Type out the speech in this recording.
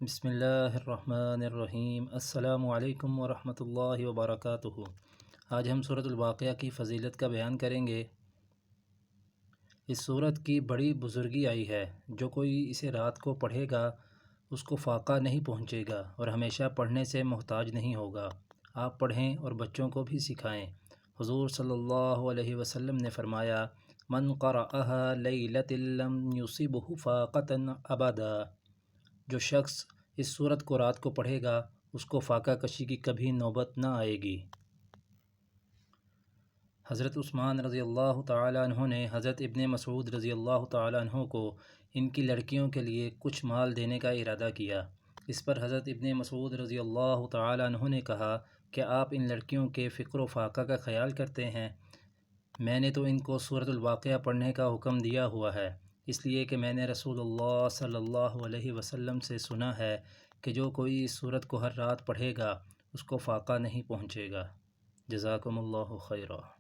بسم اللہ الرحمن الرحیم۔ السلام علیکم ورحمۃ اللہ وبرکاتہ۔ آج ہم سورۃ الواقعہ کی فضیلت کا بیان کریں گے۔ اس سورت کی بڑی بزرگی آئی ہے۔ جو کوئی اسے رات کو پڑھے گا اس کو فاقہ نہیں پہنچے گا اور ہمیشہ پڑھنے سے محتاج نہیں ہوگا۔ آپ پڑھیں اور بچوں کو بھی سکھائیں۔ حضور صلی اللہ علیہ وسلم نے فرمایا، من قرأها لیلۃ لم یصبہ فاقۃ ابدا۔ جو شخص اس سورت کو رات کو پڑھے گا اس کو فاقہ کشی کی کبھی نوبت نہ آئے گی۔ حضرت عثمان رضی اللہ تعالیٰ عنہ نے حضرت ابن مسعود رضی اللہ تعالیٰ عنہ کو ان کی لڑکیوں کے لیے کچھ مال دینے کا ارادہ کیا۔ اس پر حضرت ابن مسعود رضی اللہ تعالیٰ عنہ نے کہا کہ آپ ان لڑکیوں کے فقر و فاقہ کا خیال کرتے ہیں؟ میں نے تو ان کو سورۃ الواقعہ پڑھنے کا حکم دیا ہوا ہے، اس لیے کہ میں نے رسول اللہ صلی اللہ علیہ وسلم سے سنا ہے کہ جو کوئی اس سورت کو ہر رات پڑھے گا اس کو فاقہ نہیں پہنچے گا۔ جزاکم اللہ خیرا۔